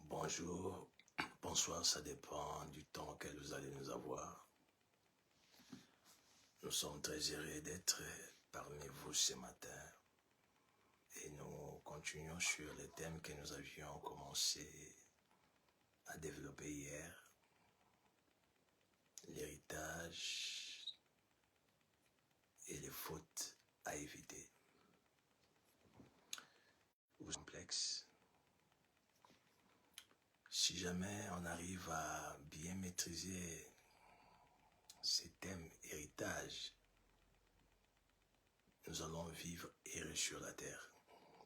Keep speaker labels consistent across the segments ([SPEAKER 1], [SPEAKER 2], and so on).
[SPEAKER 1] Bonjour, bonsoir, ça dépend du temps que vous allez nous avoir. Nous sommes très heureux d'être parmi vous ce matin et nous continuons sur les thèmes que nous avions commencé à développer hier. L'héritage et les fautes à éviter. Ou complexe. Si jamais on arrive à bien maîtriser ces thèmes héritage, nous allons vivre heureux sur la terre.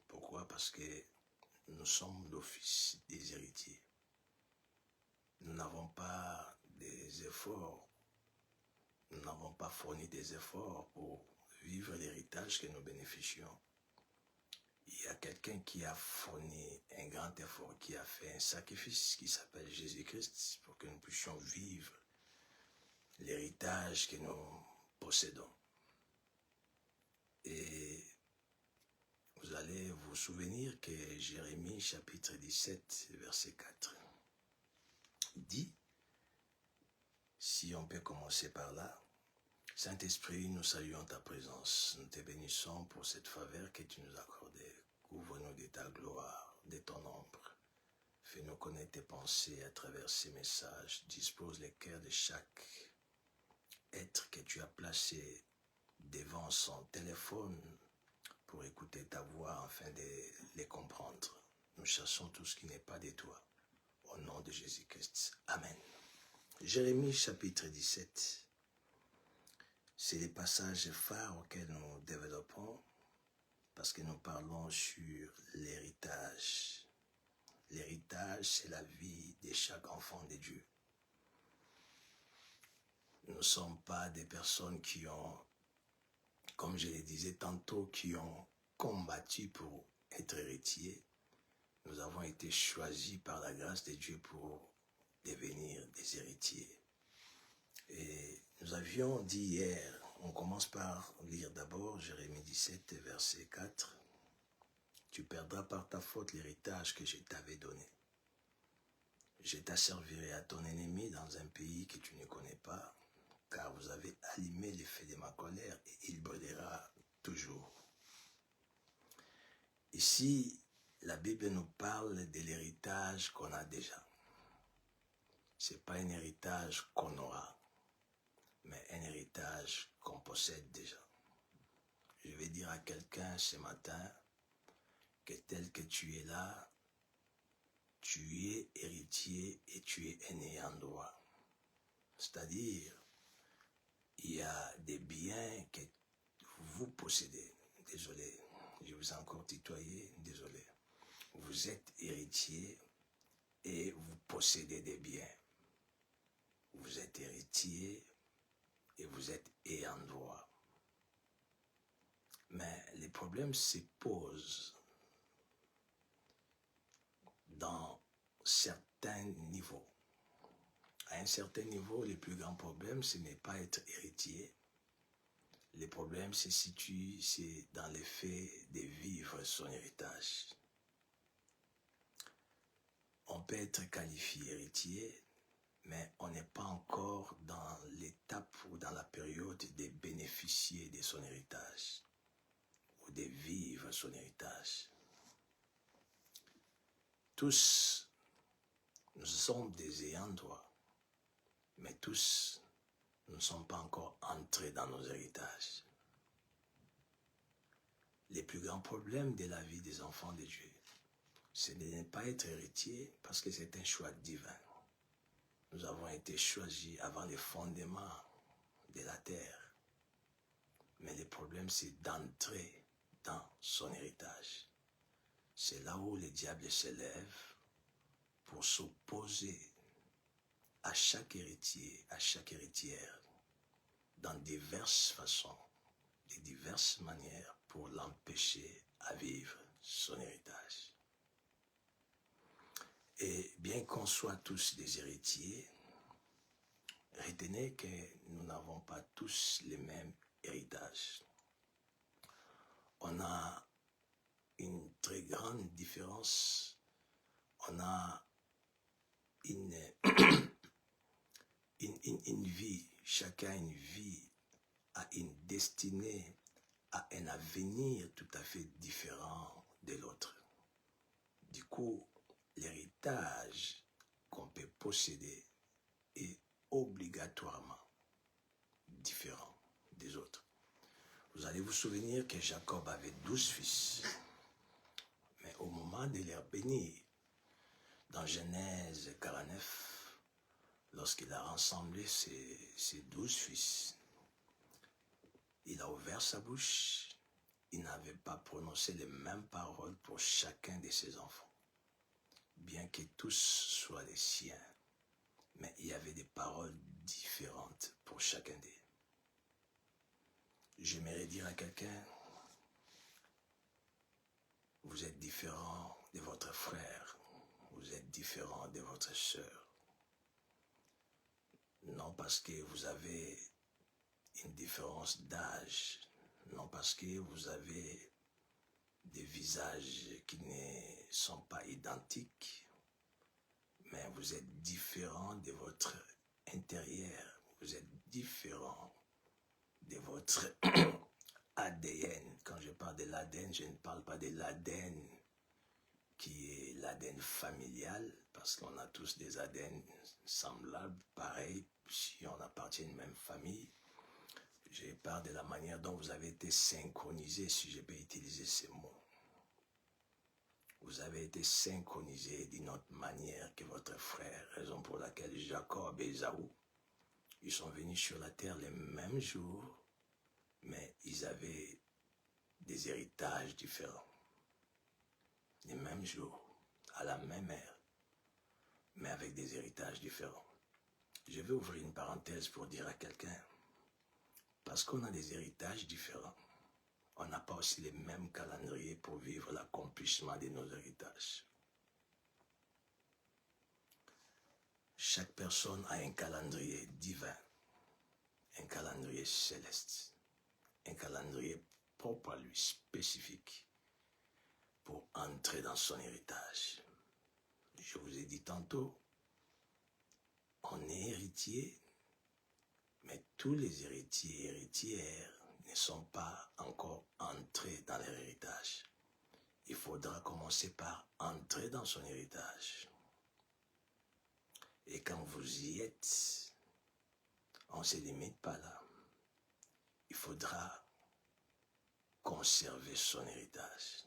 [SPEAKER 1] Pourquoi? Parce que nous sommes l'office des héritiers. Nous n'avons pas des efforts, nous n'avons pas fourni des efforts pour vivre l'héritage que nous bénéficions. Il y a quelqu'un qui a fourni un grand effort, qui a fait un sacrifice qui s'appelle Jésus-Christ pour que nous puissions vivre l'héritage que nous possédons. Et vous allez vous souvenir que Jérémie chapitre 17 verset 4 dit, si on peut commencer par là, Saint-Esprit, nous saluons ta présence, nous te bénissons pour cette faveur que tu nous as accordée. Couvre-nous de ta gloire, de ton ombre. Fais-nous connaître tes pensées à travers ces messages. Dispose les cœurs de chaque être que tu as placé devant son téléphone pour écouter ta voix afin de les comprendre. Nous chassons tout ce qui n'est pas de toi. Au nom de Jésus-Christ. Amen. Jérémie chapitre 17. C'est les passages phares auxquels nous développons parce que nous parlons sur l'héritage. L'héritage, c'est la vie de chaque enfant de Dieu. Nous ne sommes pas des personnes qui ont, comme je le disais tantôt, qui ont combattu pour être héritiers. Nous avons été choisis par la grâce de Dieu pour devenir des héritiers. Et nous avions dit hier, on commence par lire d'abord Jérémie 17, verset 4. Tu perdras par ta faute l'héritage que je t'avais donné. Je t'asservirai à ton ennemi dans un pays que tu ne connais pas, car vous avez allumé les feux de ma colère et il brûlera toujours. Ici, la Bible nous parle de l'héritage qu'on a déjà. Ce n'est pas un héritage qu'on aura, mais un héritage qu'on possède déjà. Je vais dire à quelqu'un ce matin que tel que tu es là, tu es héritier et tu es un ayant droit. C'est-à-dire, il y a des biens que vous possédez. Désolé, je vous ai encore tutoyé, désolé. Vous êtes héritier et vous possédez des biens. Vous êtes héritier et vous êtes ayant droit. Mais les problèmes se posent dans certains niveaux. À un certain niveau, le plus grand problème, ce n'est pas être héritier. Le problème se situe dans le fait de vivre son héritage. On peut être qualifié héritier, mais on n'est pas encore dans l'étape ou dans la période de bénéficier de son héritage ou de vivre son héritage. Tous, nous sommes des ayants droit, mais tous, nous ne sommes pas encore entrés dans nos héritages. Les plus grands problèmes de la vie des enfants de Dieu, c'est de ne pas être héritier parce que c'est un choix divin. Nous avons été choisis avant les fondements de la terre. Mais le problème, c'est d'entrer dans son héritage. C'est là où le diable s'élève pour s'opposer à chaque héritier, à chaque héritière, dans diverses façons, de diverses manières pour l'empêcher à vivre son héritage. Et bien qu'on soit tous des héritiers, retenez que nous n'avons pas tous les mêmes héritages. On a une très grande différence. On a une vie, chacun a une vie, a une destinée, a un avenir tout à fait différent de l'autre. Du coup, l'héritage qu'on peut posséder est obligatoirement différent des autres. Vous allez vous souvenir que Jacob avait 12 fils. Mais au moment de les bénir, dans Genèse 49, lorsqu'il a rassemblé ses 12 fils, il a ouvert sa bouche, il n'avait pas prononcé les mêmes paroles pour chacun de ses enfants. Bien que tous soient les siens, mais il y avait des paroles différentes pour chacun d'eux. J'aimerais dire à quelqu'un, vous êtes différent de votre frère, vous êtes différent de votre sœur. Non parce que vous avez une différence d'âge, non parce que vous avez des visages qui ne sont pas identiques, mais vous êtes différent de votre intérieur, vous êtes différent de votre ADN. Quand je parle de l'ADN, je ne parle pas de l'ADN qui est l'ADN familial, parce qu'on a tous des ADN semblables, pareils, si on appartient à une même famille. Je parle de la manière dont vous avez été synchronisés, si je peux utiliser ces mots. Vous avez été synchronisés d'une autre manière que votre frère, raison pour laquelle Jacob et Ésaü, ils sont venus sur la terre les mêmes jours, mais ils avaient des héritages différents. Les mêmes jours, à la même heure, mais avec des héritages différents. Je vais ouvrir une parenthèse pour dire à quelqu'un, parce qu'on a des héritages différents, on n'a pas aussi les mêmes calendriers pour vivre l'accomplissement de nos héritages. Chaque personne a un calendrier divin, un calendrier céleste, un calendrier propre à lui, spécifique, pour entrer dans son héritage. Je vous ai dit tantôt, on est héritier, mais tous les héritiers et héritières ne sont pas encore entrés dans leur héritage. Il faudra commencer par entrer dans son héritage. Et quand vous y êtes, on ne se limite pas là. Il faudra conserver son héritage.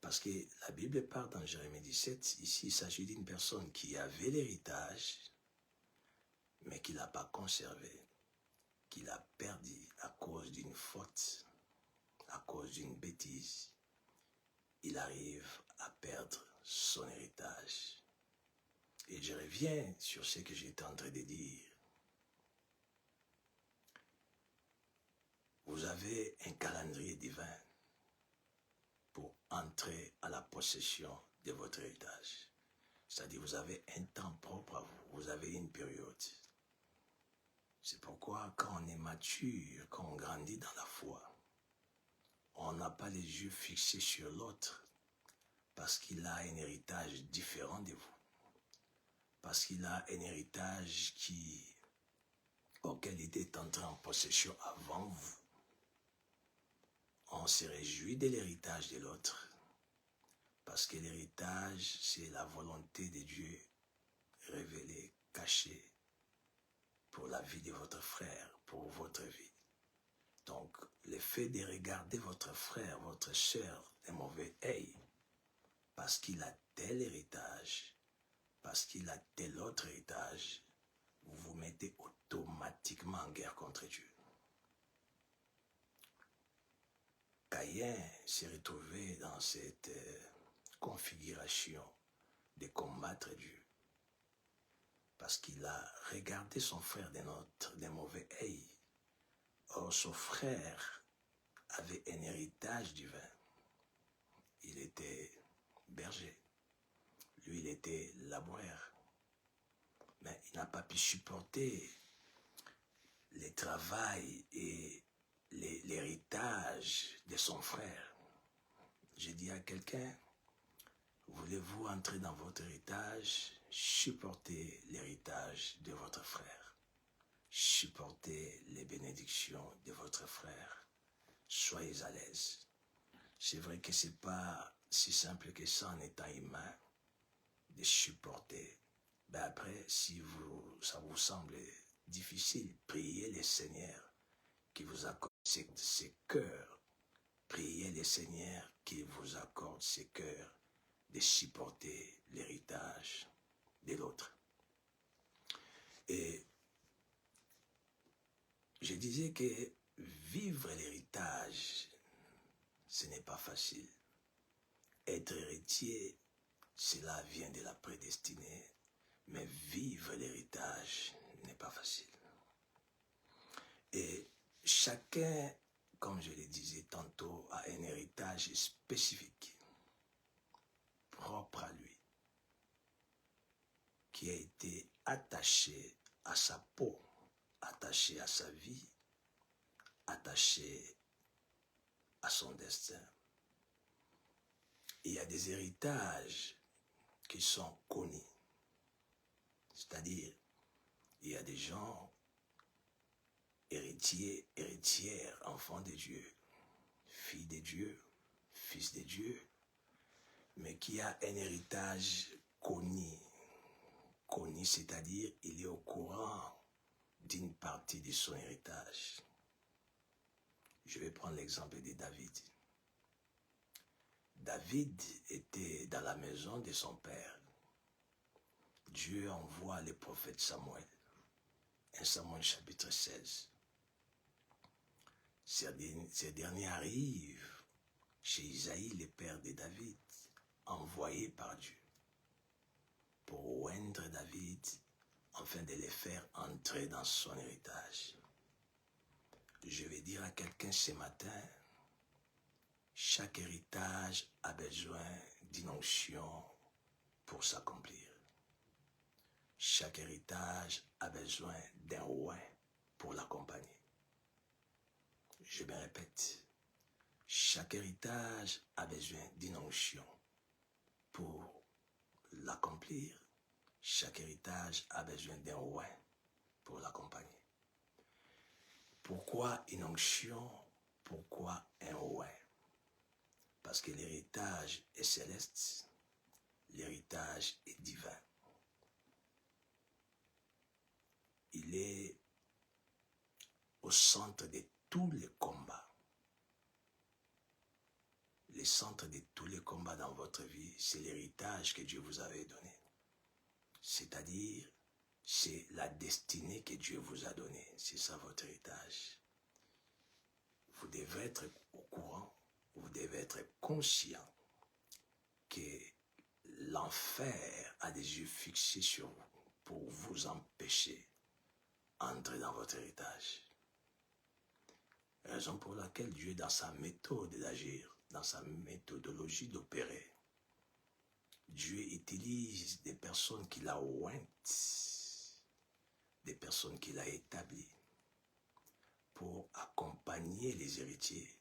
[SPEAKER 1] Parce que la Bible parle dans Jérémie 17, ici il s'agit d'une personne qui avait l'héritage, mais qui ne l'a pas conservé, qui l'a perdu à cause d'une faute, à cause d'une bêtise. Il arrive à perdre son héritage. Et je reviens sur ce que j'étais en train de dire. Vous avez un calendrier divin pour entrer à la possession de votre héritage. C'est-à-dire vous avez un temps propre à vous, vous avez une période. C'est pourquoi quand on est mature, quand on grandit dans la foi, on n'a pas les yeux fixés sur l'autre parce qu'il a un héritage différent de vous. Parce qu'il a un héritage auquel il est entré en possession avant vous. On se réjouit de l'héritage de l'autre parce que l'héritage, c'est la volonté de Dieu révélée, cachée pour la vie de votre frère, pour votre vie. Donc, le fait de regarder votre frère, votre soeur d'un mauvais œil, parce qu'il a tel héritage, parce qu'il a tel autre héritage, vous vous mettez automatiquement en guerre contre Dieu. Caïn s'est retrouvé dans cette configuration de combattre Dieu, parce qu'il a regardé son frère d'un mauvais œil. Or, son frère avait un héritage divin. Il était berger. Lui, il était laboureur. Mais il n'a pas pu supporter le travail et l'héritage de son frère. J'ai dit à quelqu'un, vous voulez-vous entrer dans votre héritage? Supportez l'héritage de votre frère. Supportez les bénédictions de votre frère. Soyez à l'aise. C'est vrai que ce n'est pas si simple que ça en étant humain de supporter. Ben après, si ça vous semble difficile, priez le Seigneur qui vous accorde ces cœurs. Priez le Seigneur qui vous accorde ces cœurs de supporter l'héritage de l'autre. Et je disais que vivre l'héritage, ce n'est pas facile. Être héritier, cela vient de la prédestinée, mais vivre l'héritage n'est pas facile. Et chacun, comme je le disais tantôt, a un héritage spécifique, propre à lui, qui a été attaché à sa peau, attaché à sa vie, attaché à son destin. Il y a des héritages qui sont connus. C'est-à-dire, il y a des gens héritiers, héritières, enfants de Dieu, filles de Dieu, fils de Dieu, mais qui a un héritage connu. Connu, c'est-à-dire, il est au courant d'une partie de son héritage. Je vais prendre l'exemple de David. David était dans la maison de son père. Dieu envoie le prophète Samuel. 1 Samuel chapitre 16. Ces derniers arrivent chez Isaïe, le père de David, envoyé par Dieu, pour oindre David, afin de le faire entrer dans son héritage. Je vais dire à quelqu'un ce matin, chaque héritage a besoin d'une onction pour s'accomplir. Chaque héritage a besoin d'un oint pour l'accompagner. Je me répète, chaque héritage a besoin d'une onction pour l'accomplir. Chaque héritage a besoin d'un oint pour l'accompagner. Pourquoi une onction? Pourquoi un oint? Parce que l'héritage est céleste, l'héritage est divin. Il est au centre de tous les combats. Le centre de tous les combats dans votre vie, c'est l'héritage que Dieu vous avait donné. C'est-à-dire, c'est la destinée que Dieu vous a donnée. C'est ça votre héritage. Vous devez être au courant, vous devez être conscient que l'enfer a des yeux fixés sur vous pour vous empêcher d'entrer dans votre héritage. Raison pour laquelle Dieu, dans sa méthode d'agir, dans sa méthodologie d'opérer, Dieu utilise des personnes qu'il a ointes, des personnes qu'il a établies pour accompagner les héritiers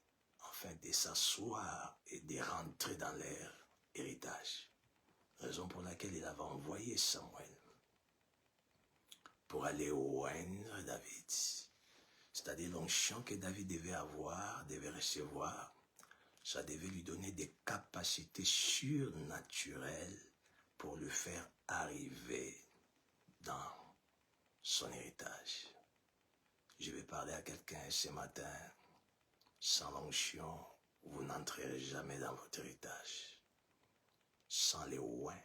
[SPEAKER 1] afin de s'asseoir et de rentrer dans leur héritage. Raison pour laquelle il avait envoyé Samuel pour aller oindre David. C'est-à-dire l'onction que David devait avoir, devait recevoir, ça devait lui donner des capacités surnaturelles pour le faire arriver dans son héritage. Je vais parler à quelqu'un ce matin, sans l'onction, vous n'entrerez jamais dans votre héritage. Sans les oints,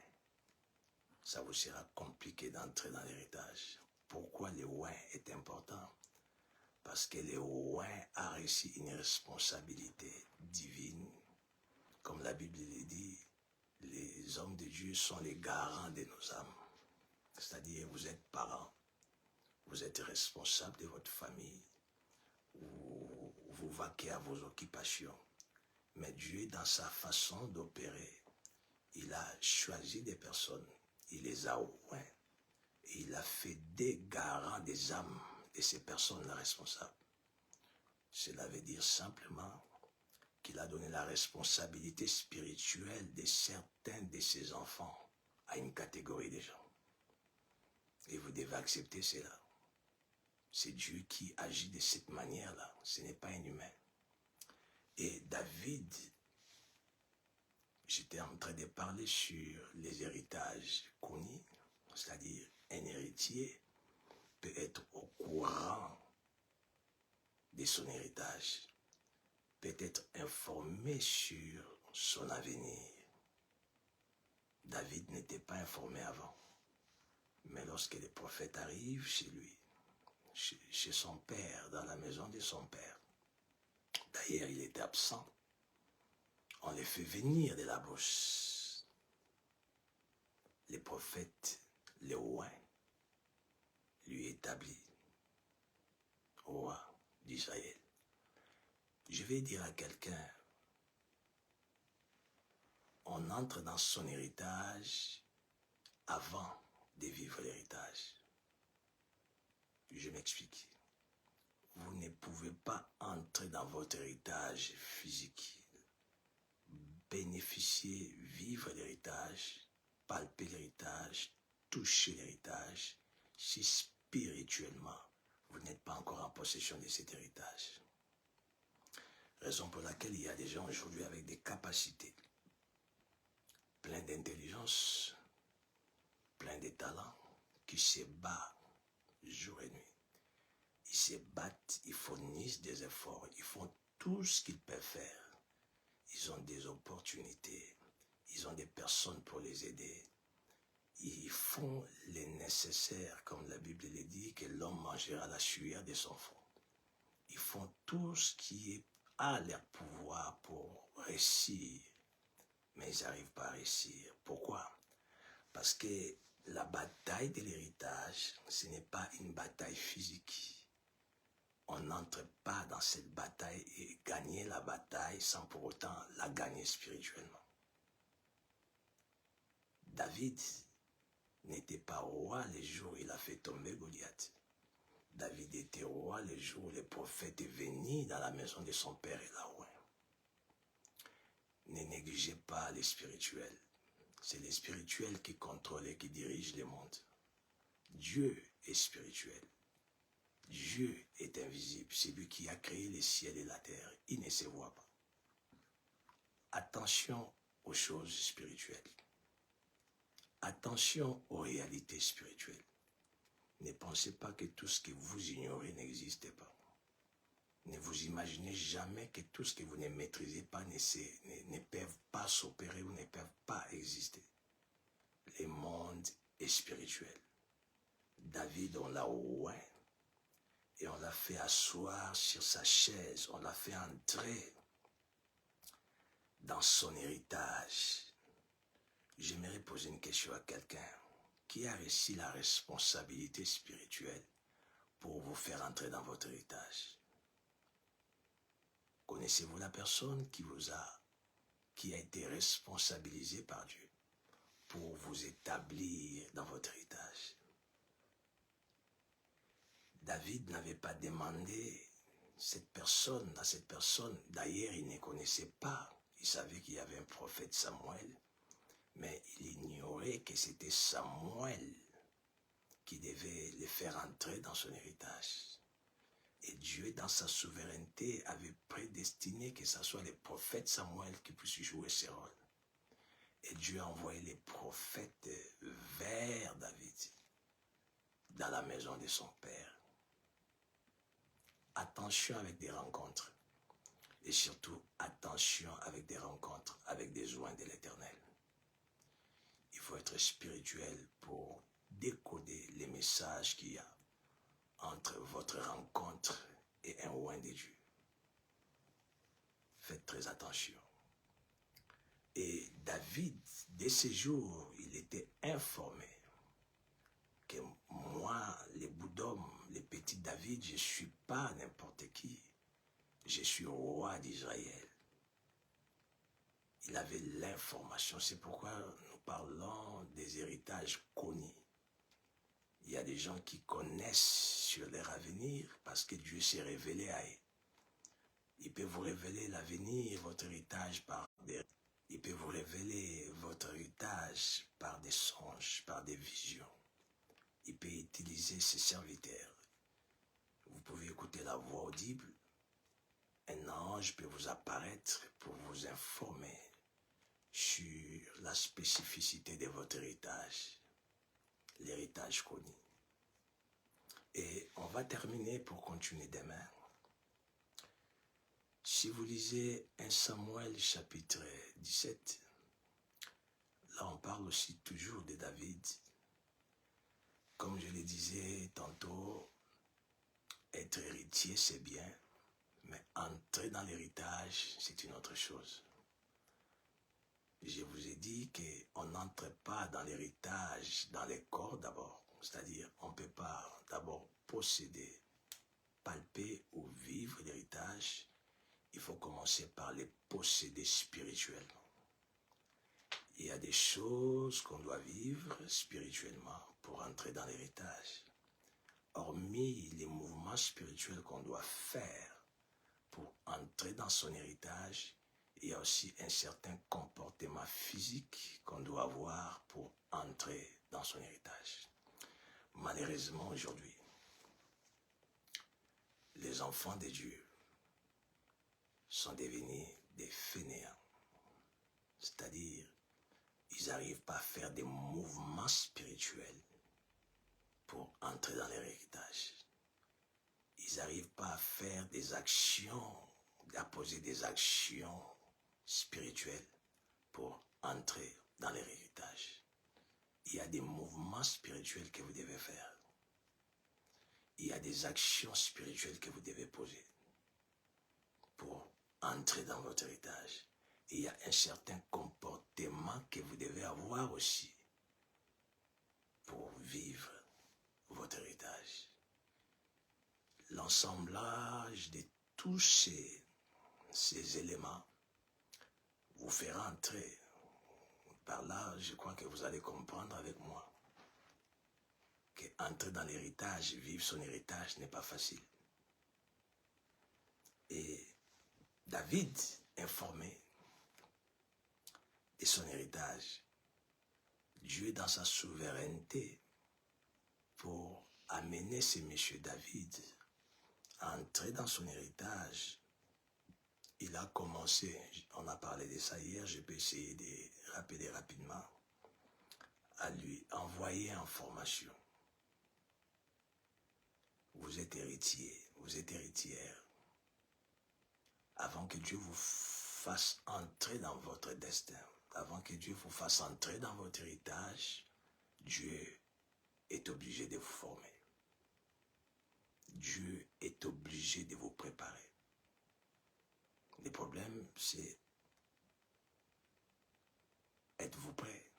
[SPEAKER 1] ça vous sera compliqué d'entrer dans l'héritage. Pourquoi le oint est important? Parce que le oint a reçu une responsabilité divine. Comme la Bible le dit, les hommes de Dieu sont les garants de nos âmes. C'est-à-dire, vous êtes parents, vous êtes responsable de votre famille, vous vaquez à vos occupations. Mais Dieu, dans sa façon d'opérer, il a choisi des personnes, il les a oints, et il a fait des garants des âmes de ces personnes responsables. Cela veut dire simplement qu'il a donné la responsabilité spirituelle de certains de ses enfants à une catégorie de gens. Et vous devez accepter cela. C'est Dieu qui agit de cette manière-là. Ce n'est pas un humain. Et David, j'étais en train de parler sur les héritages connus, c'est-à-dire un héritier peut être au courant de son héritage, peut être informé sur son avenir. David n'était pas informé avant, mais lorsque les prophètes arrivent chez lui, chez son père, dans la maison de son père, d'ailleurs il était absent, on les fait venir de la bouche. Les prophètes, les rois, lui établit roi d'Israël. Je vais dire à quelqu'un, on entre dans son héritage avant de vivre l'héritage. Je m'explique. Vous ne pouvez pas entrer dans votre héritage physique, bénéficier, vivre l'héritage, palper l'héritage, toucher l'héritage, si spirituellement vous n'êtes pas encore en possession de cet héritage. Raison pour laquelle il y a des gens aujourd'hui avec des capacités, plein d'intelligence, plein de talents, qui se battent jour et nuit. Ils se battent, ils fournissent des efforts, ils font tout ce qu'ils peuvent faire. Ils ont des opportunités, ils ont des personnes pour les aider. Ils font le nécessaire, comme la Bible le dit, que l'homme mangera la sueur de son front. Ils font tout ce qui est à leur pouvoir pour réussir, mais ils n'arrivent pas à réussir. Pourquoi? Parce que la bataille de l'héritage, ce n'est pas une bataille physique. On n'entre pas dans cette bataille et gagner la bataille sans pour autant la gagner spirituellement. David n'était pas roi les jours où il a fait tomber Goliath. David était roi les jours où les prophètes est venu dans la maison de son père et l'a roi. Ne négligez pas les spirituels. C'est les spirituels qui contrôlent et qui dirigent le monde. Dieu est spirituel. Dieu est invisible. C'est lui qui a créé les ciels et la terre. Il ne se voit pas. Attention aux choses spirituelles. Attention aux réalités spirituelles. Ne pensez pas que tout ce que vous ignorez n'existe pas. Ne vous imaginez jamais que tout ce que vous ne maîtrisez pas ne peuvent pas s'opérer ou ne peuvent pas exister. Le monde est spirituel. David, on l'a oint et on l'a fait asseoir sur sa chaise. On l'a fait entrer dans son héritage. J'aimerais poser une question à quelqu'un qui a réussi la responsabilité spirituelle pour vous faire entrer dans votre héritage. Connaissez-vous la personne qui a été responsabilisée par Dieu pour vous établir dans votre héritage? David n'avait pas demandé à cette personne. D'ailleurs, il ne connaissait pas. Il savait qu'il y avait un prophète Samuel, mais il ignorait que c'était Samuel qui devait le faire entrer dans son héritage. Et Dieu, dans sa souveraineté, avait prédestiné que ce soit le prophète Samuel qui puisse jouer ce rôle. Et Dieu a envoyé les prophètes vers David, dans la maison de son père. Attention avec des rencontres. Et surtout, attention avec des rencontres, avec des oints de l'Éternel. Il faut être spirituel pour décoder les messages qu'il y a entre votre rencontre et un oint de Dieu. Faites très attention. Et David, dès ce jour, il était informé que moi, les bouts d'homme, les petits David, je ne suis pas n'importe qui. Je suis roi d'Israël. Il avait l'information. C'est pourquoi nous parlons des héritages connus. Il y a des gens qui connaissent sur leur avenir parce que Dieu s'est révélé à eux. Il peut vous révéler l'avenir, votre héritage Il peut vous révéler votre héritage par des songes, par des visions. Il peut utiliser ses serviteurs. Vous pouvez écouter la voix audible. Un ange peut vous apparaître pour vous informer sur la spécificité de votre héritage, l'héritage connu. Et on va terminer pour continuer demain. Si vous lisez 1 Samuel chapitre 17, là on parle aussi toujours de David. Comme je le disais tantôt, être héritier c'est bien, mais entrer dans l'héritage c'est une autre chose. Je vous ai dit qu'on n'entre pas dans l'héritage dans les corps d'abord. C'est-à-dire, on ne peut pas d'abord posséder, palper ou vivre l'héritage. Il faut commencer par les posséder spirituellement. Il y a des choses qu'on doit vivre spirituellement pour entrer dans l'héritage. Hormis les mouvements spirituels qu'on doit faire pour entrer dans son héritage, il y a aussi un certain comportement physique qu'on doit avoir pour entrer dans son héritage. Malheureusement, aujourd'hui, les enfants de Dieu sont devenus des fainéants. C'est-à-dire, ils n'arrivent pas à faire des mouvements spirituels pour entrer dans l'héritage. Ils n'arrivent pas à faire des actions, à poser des actions spirituelles pour entrer dans l'héritage. Il y a des mouvements spirituels que vous devez faire. Il y a des actions spirituelles que vous devez poser pour entrer dans votre héritage. Et il y a un certain comportement que vous devez avoir aussi pour vivre votre héritage. L'assemblage de tous ces éléments vous fera entrer. Par là, je crois que vous allez comprendre avec moi qu'entrer dans l'héritage, vivre son héritage n'est pas facile. Et David, informé de son héritage, Dieu dans sa souveraineté pour amener ce monsieur David à entrer dans son héritage, il a commencé, on a parlé de ça hier, je peux essayer de rappeler rapidement, à lui envoyer en formation. Vous êtes héritier, vous êtes héritière. Avant que Dieu vous fasse entrer dans votre destin, avant que Dieu vous fasse entrer dans votre héritage, Dieu est obligé de vous former. Dieu est obligé de vous préparer. Le problème, c'est êtes-vous prêt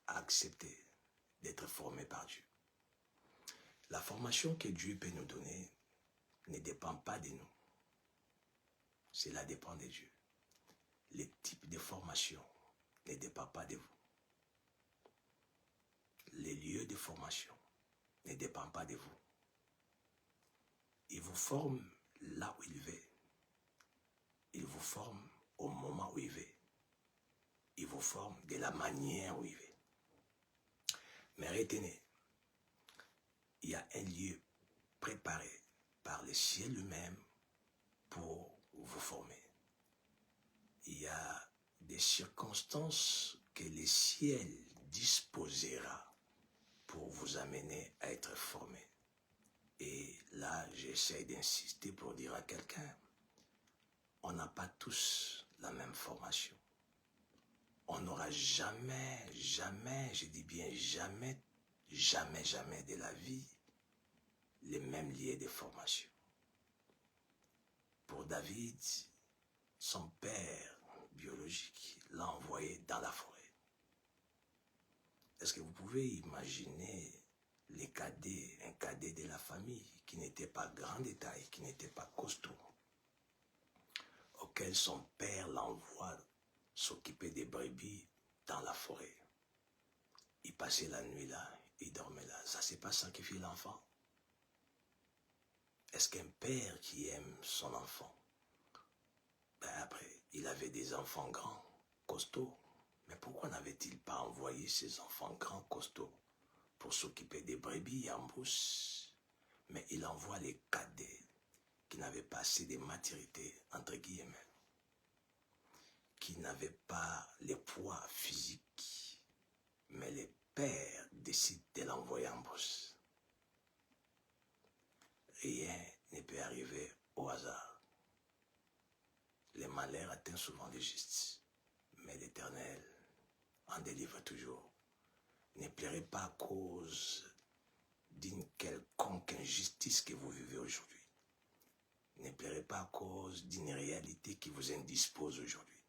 [SPEAKER 1] à accepter d'être formé par Dieu? La formation que Dieu peut nous donner ne dépend pas de nous. Cela dépend de Dieu. Les types de formation ne dépendent pas de vous. Les lieux de formation ne dépendent pas de vous. Il vous forme là où il veut. Il vous forme au moment où il veut. Il vous forme de la manière où il veut. Mais retenez, il y a un lieu préparé par le ciel lui-même pour vous former. Il y a des circonstances que le ciel disposera pour vous amener à être formé. Et là, j'essaie d'insister pour dire à quelqu'un, on n'a pas tous la même formation. On n'aura jamais, je dis bien jamais de la vie, les mêmes liens de formation. Pour David, son père biologique l'a envoyé dans la forêt. Est-ce que vous pouvez imaginer un cadet de la famille qui n'était pas grand de taille, qui n'était pas costaud, auquel son père l'envoie s'occuper des brebis dans la forêt. Il passait la nuit là, il dormait là. Ça, c'est pas sacrifier l'enfant. Est-ce qu'un père qui aime son enfant Ben après, il avait des enfants grands, costauds. Mais pourquoi n'avait-il pas envoyé ses enfants grands, costauds pour s'occuper des brebis en brousse? Mais il envoie les cadets qui n'avaient pas assez de maturité, entre guillemets, qui n'avaient pas les poids physiques, mais les pères décident de l'envoyer en brousse. Rien ne peut arriver au hasard. Les malheurs atteignent souvent les justes, mais l'Éternel en délivre toujours. Ne pleurez pas à cause d'une quelconque injustice que vous vivez aujourd'hui. Ne pleurez pas à cause d'une réalité qui vous indispose aujourd'hui.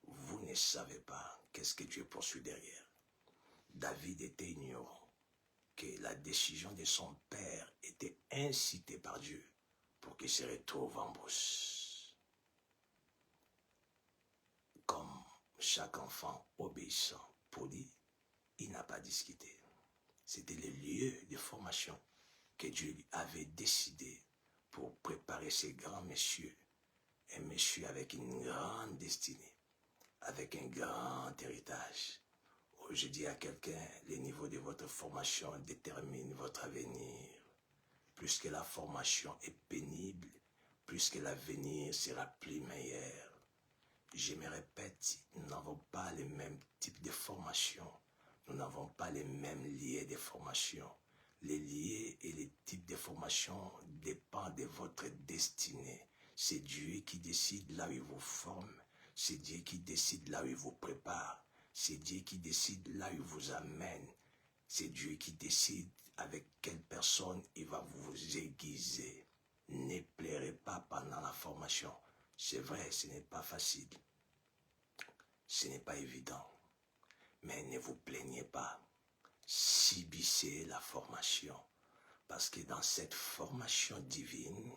[SPEAKER 1] Vous ne savez pas qu'est-ce que Dieu poursuit derrière. David était ignorant que la décision de son père était incitée par Dieu pour qu'il se retrouve en brousse. Comme chaque enfant obéissant, poli, il n'a pas discuté. C'était le lieu de formation que Dieu avait décidé pour préparer ces grands messieurs. Un monsieur avec une grande destinée, avec un grand héritage. Je dis à quelqu'un, le niveau de votre formation détermine votre avenir. Plus que la formation est pénible, plus que l'avenir sera plus meilleur. Je me répète, nous n'avons pas les mêmes types de formation. Nous n'avons pas les mêmes liens de formation. Les liens et les types de formation dépendent de votre destinée. C'est Dieu qui décide là où il vous forme. C'est Dieu qui décide là où il vous prépare. C'est Dieu qui décide là où il vous amène. C'est Dieu qui décide avec quelle personne il va vous aiguiser. Ne pleurez pas pendant la formation. C'est vrai, ce n'est pas facile. Ce n'est pas évident. Mais ne vous plaignez pas. Subissez la formation. Parce que dans cette formation divine,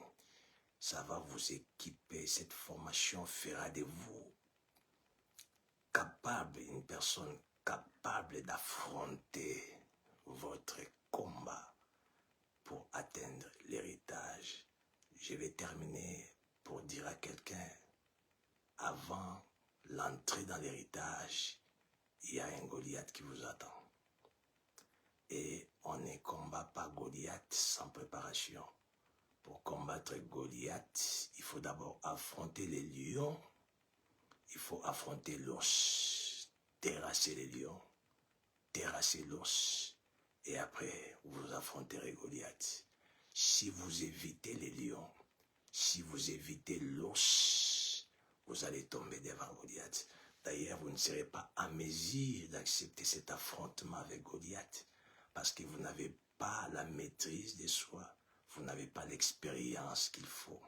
[SPEAKER 1] ça va vous équiper. Cette formation fera de vous capable, une personne capable d'affronter votre combat pour atteindre l'héritage. Je vais terminer pour dire à quelqu'un, avant l'entrée dans l'héritage, il y a un Goliath qui vous attend. Et on ne combat pas Goliath sans préparation. Pour combattre Goliath, il faut d'abord affronter les lions. Il faut affronter l'os, terrasser les lions, terrasser l'os, et après vous affronterez Goliath. Si vous évitez les lions, si vous évitez l'os, vous allez tomber devant Goliath. D'ailleurs, vous ne serez pas à mesure d'accepter cet affrontement avec Goliath, parce que vous n'avez pas la maîtrise de soi, vous n'avez pas l'expérience qu'il faut.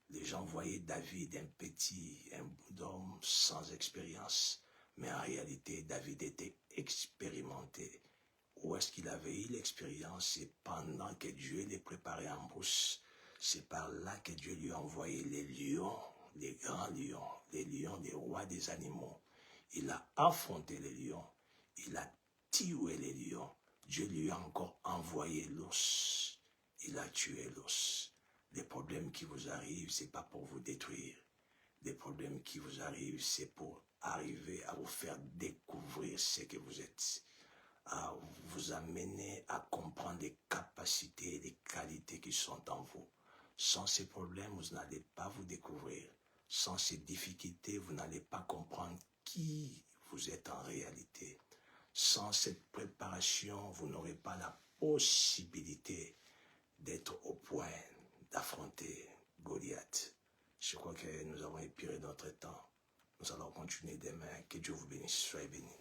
[SPEAKER 1] Les gens voyaient David, un bout d'homme sans expérience. Mais en réalité, David était expérimenté. Où est-ce qu'il avait eu l'expérience? C'est pendant que Dieu les préparait en brousse. C'est par là que Dieu lui a envoyé les lions, les grands lions, les lions des rois des animaux. Il a affronté les lions. Il a tué les lions. Dieu lui a encore envoyé l'os. Il a tué l'os. Les problèmes qui vous arrivent, ce n'est pas pour vous détruire. Les problèmes qui vous arrivent, c'est pour arriver à vous faire découvrir ce que vous êtes. À vous amener à comprendre les capacités et les qualités qui sont en vous. Sans ces problèmes, vous n'allez pas vous découvrir. Sans ces difficultés, vous n'allez pas comprendre qui vous êtes en réalité. Sans cette préparation, vous n'aurez pas la possibilité d'être au point d'affronter Goliath. Je crois que nous avons épuré notre temps. Nous allons continuer demain. Que Dieu vous bénisse. Soyez bénis.